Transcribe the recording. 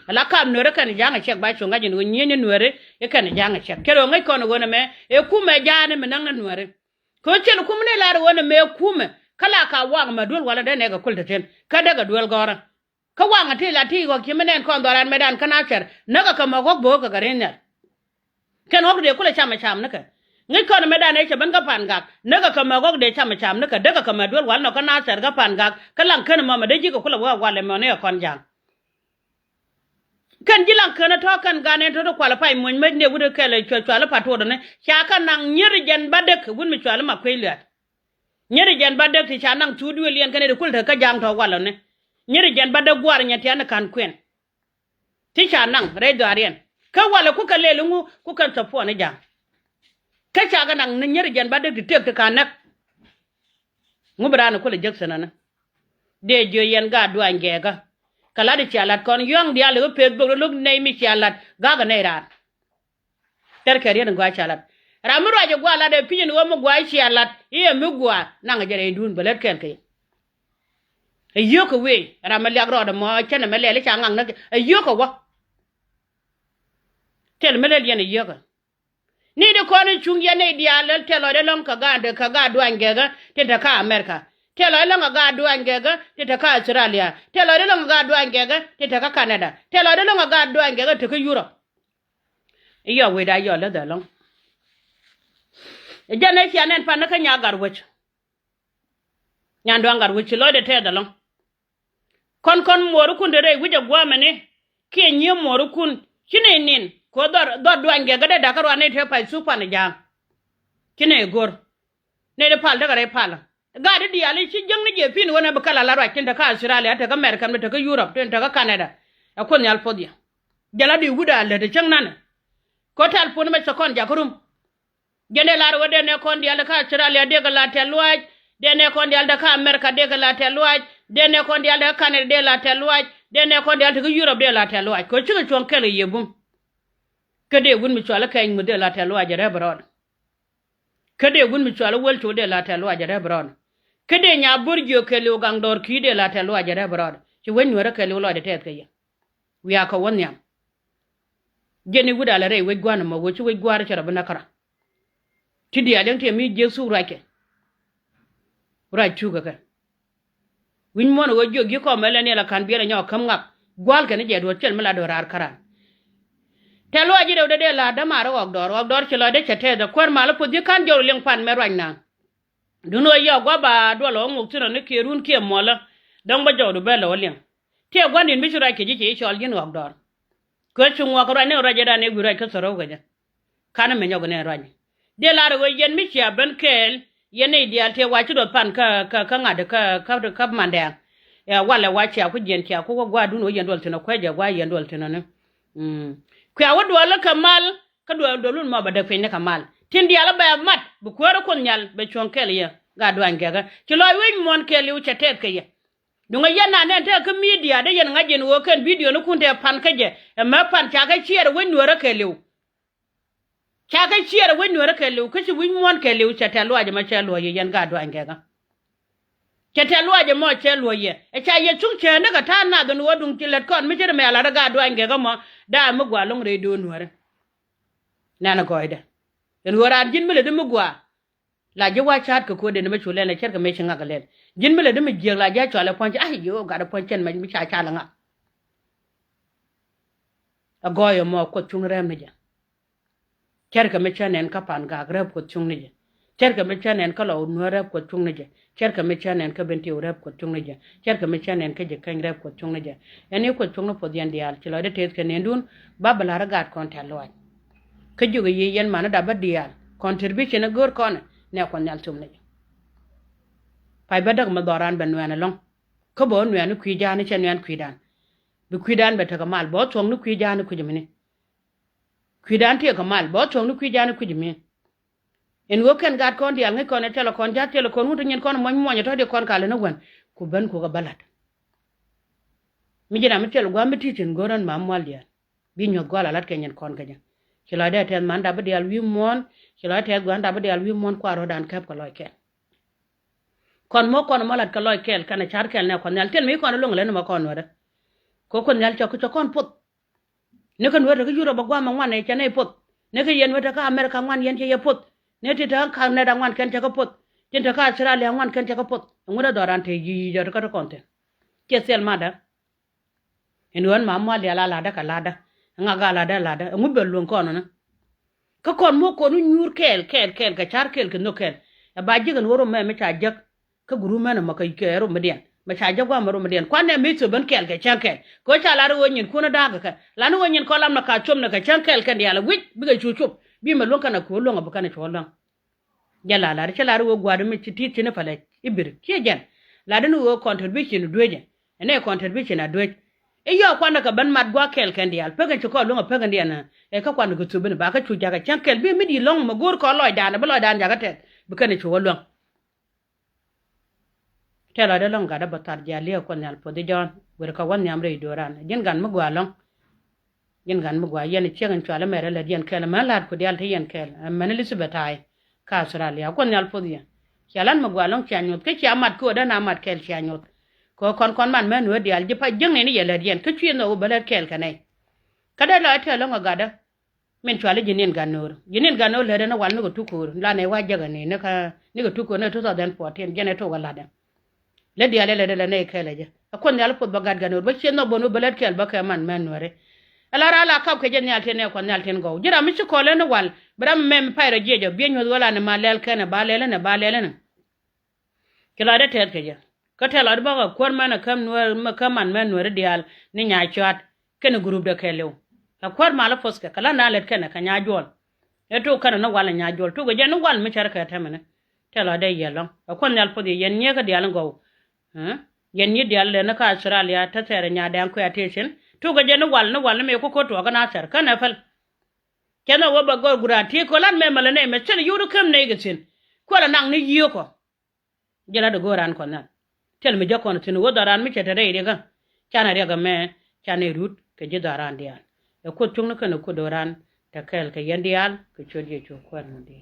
la kam nuere kan janga chek ba chunga jin nyene nuere e kan janga chek kero ngai kono gona me e kuma jane me nang nuere ko chen kumne la wona me kuma kala ka wang ma dul wala de ne ga kulta ten ka daga dul gora ka wanga ti la ti go kimenen kon doran medan kana cher naga ka ma go bo ka garenya ken hok de kula chama cham naka ngai kon medan e chaban ka pan gak naga ka ma go de chama cham naka daga ka ma dul wala no kana cher ka pan gak kalan ken ma ma de ji ko kula wa wala me ne kon jang kan jilan kana to kan gane to kwala pai mun me ne wude kele chwala pato do ne chaka nang nyeri jen badek wun mi chwala ma kweliat nyeri jen badek ti chanang tudu lien kane de kulta ka jang to wala ne nyeri jen badek gwar nyati an kan kwen ti chanang re darien ka wala ku ka lelungu ku kan tapo ne jang ka chaka nang nyeri jen badek ti tek ka nak ngubra na kula jaksana na de jo yen ga duan gega kala de chalat kon yong dia le facebook lu nei mi chalat ga ga nei ran ter keriya ngwa chalat ramuro je gwa la de pin wo mo gwa chalat iye mi gwa nang jere dun belet ken ke yo ko we ramal ya gro de mo chene mele le changang na yo ko wa tel mele yen yo ko ni de kon chung ye nei dia le telo de long ka ga duan gega te ta ka america telo ile nga ga duan gega te ka Australia telo ile nga ga duan gega te ka Canada telo ile nga ga duan gega te ka Europe iyo we da yo le da long e jane fi anen pa na ka nya gar wech nya ndo ngar wech lo de te da long kon moru kun de re wuje gwa mene ke nyi moru kun kine nin ko do duan gega de da ka ro ne te pa su pa ne jam kine gor ne de pal de ga re pal gadi di ali ci jeng ni je pin wona be kala la ro tin ta ka Australia ta ka America ta ka Europe ta ka Canada akon yal podia jala di guda le de ceng nan ko tal pon me sokon jakurum gene la ro de ne kon di al ka Australia de ga la telwaj de ne kon di al da ka America de ga la telwaj de ne kon di al da Canada de la telwaj de ne kon di al ta ka Europe de la telwaj ko ci ga chon kele yebum kede gun mi chola kay mu de la telwaj re brod kede gun mi chola wel to de la telwaj re brod kede nya burjo kele gang dor ki de la telo ajare brod ci wen wara kele lo de tet kay wiya ko won yam gene guda la re we gwana ma wo ci we gwar ci rabna kara ti di alen te mi je su rake ra chu ga kan win mon wo jogi ko mele ne la kan bi la nyaw kam ngap gwal ke ne je do cel mala do rar kara telo ajire de la da maro ok dor ci lo de chete da kor mala pu di kan jor leng pan me ragna duno ya gwa ba do lo nguk tira ne kerun ke mola dan ba jawdu bela walin te gwandin mi shura ke ji ke shol gin wak dor ko chung wa ko ne raje da ne gura ka soro gaja kana me nyogo ne raje de la ro yen mi chia ben kel yene ideal te wa chi do pan ka ngade ka mande ya wala wa chia ku jen chia ku gwa duno yen dol tino kwaje gwa yen dol tino ne kwa wadu wala kamal ka do lun ma ba da fe ne kamal tin dia la ba mat bu ko ro kon nyal be chon kel ye ga duan gega ti lo wi mon kel yu chetet ke ye dunga yana ne te ka media de yen ngajen wo kan video no kunte pan ka je e ma pan cha ka chier wen wora kelu cha ka chier wen wora kelu ka chi wi mon kel yu chetet lo aje ma che lo ye yen ga duan gega chetet lo aje mo che lo ye e cha ye chung che ne ka ta na do no dung ti let kon mi che me ala ga duan gega mo da mu gwa long re do nuore nana ko ida en wora jin mele de mugwa la je wa chat ko de me chule na cher ka me chinga galen jin mele de me je la ja chale ponche ai yo ga da ponchen ma mi cha la nga agoyo mo ko chung rem ne ja cher ka me chanen ka pan ga grab ko chung ne ja cher ka me chanen ka lo no rap ko chung ne ja cher ka me chanen ka benti rap ko chung ne ja cher ka me chanen ka je kan rap ko chung ne ja eni ko chung no podian dial chilo de tes ka ne ndun babala ra gat kon talo ka juga ye yen mana da badial contribution na gor kon ne kon nyal tum ne pay badak ma doran ben wen long ko bo wen ku jani chen wen ku dan bi ku dan be ta kamal bo tong nu ku jani ku jimini ku dan te kamal bo tong nu ku jani ku jimi en wo ken gat kon dial ngi kon ne tele kon ja tele kon muto nyen kon mo mo to de kon kala na wen ku ben ku ga balat mi jina mi tele gwa mi titin goran ma mwal dia bi nyot gwala lat ken nyen kon ga ja kila de ten man da badial wi mon kila te gwan da badial wi mon kwa rodan kap ko loy ken kon mo lat ko loy kel kana char kel ne kon nal ten mi kon lo ngale no kon wada ko kon yal cho ko kon pot ne kan wata ko juro ba gwa ma ngwan ne chane pot ne ka yen wata ka America ngwan yen che ye pot ne ti ta ka ne da ngwan kan cha ko pot tin ta ka Australia ngwan kan cha ko pot ngura doran te yi jo ka to konte ke sel mada en won ma mo la da ka la da nga ga la da ngu belun kono na ka kon mo ko nu nyur kel ka char kel ke no kel ba jigan woro me cha jak ka guru mena maka ke ro median ma cha jak wa ro median kwan ne mi to ban kel ke chan kel ko cha la ro nyin kuna da ka la no nyin ko lam na ka chom na ka chan kel kan ya la wit bi ga chu chup bi ma lon kana ko lon ba kana cho lon ya la cha la ro gwa de mi ti ti ne fale ibir ke jan la de no contribution doje ne contribution a doje e yo kwana ka ban mat gwa kel kan dial pegen ko lunga pegen dia na e ka kwana go tubin ba ka chu jaga chan kel bi mi di long ma gor ko loy dan ba loy dan jaga te bi kan chu wolong tela de long ga da batar ja le ko nyal po de jon wer ka wan nyam re doran jen gan ma gwa long jen gan ma gwa yen chen chwala mere le jen kel ma lar ko dial te yen kel man Elizabeth ai ka Australia ko nyal po dia chalan ma gwa long chanyot ke chamat ko da na mat kel chanyot ko kon man men wo dial ji pa jeng ne ni yele yen ke chien no beler kel kanai kada la te lo ngada men chwale jinin ganor le na wal no tukur la ne wa jaga ne ka ni go tukur ne 2014 jene to wala da le dial le ne kele je kon yal pot bagad ganor ba chien no bonu beler kel ba ka man men wore ala ra la ka ke jen yal te ne kon yal ten go jira mi ko le no wal bram mem payre jejo bienyo wala ne ma lel kene ba lele ne kila de te ke je ka tela ba ga kwar mana kam nuwar makaman man nuwar dial ni nya chat ken group de kelew ka kwar mala foska kala na let ken ka nya jol e to kana na wala nya jol to ga jen wal mi char ka tamane tela de yelon ka kon yal podi yen nye ka dial go yen nye dial le na ka Australia ta tere nya dan ko attention to ga jen wal me ko to ga na sar kana fal kena wo ba go gurati ko lan me mala ne me chen yuru kam ne gitsin ko la nang ni yiyo ko jela de goran ko na tel mi jakon tin wo daran mi chete re ga chana re ga me chane rut ke je daran dia e ko chung na ko doran ta kel ke yandial ke chodje cho kwan ndi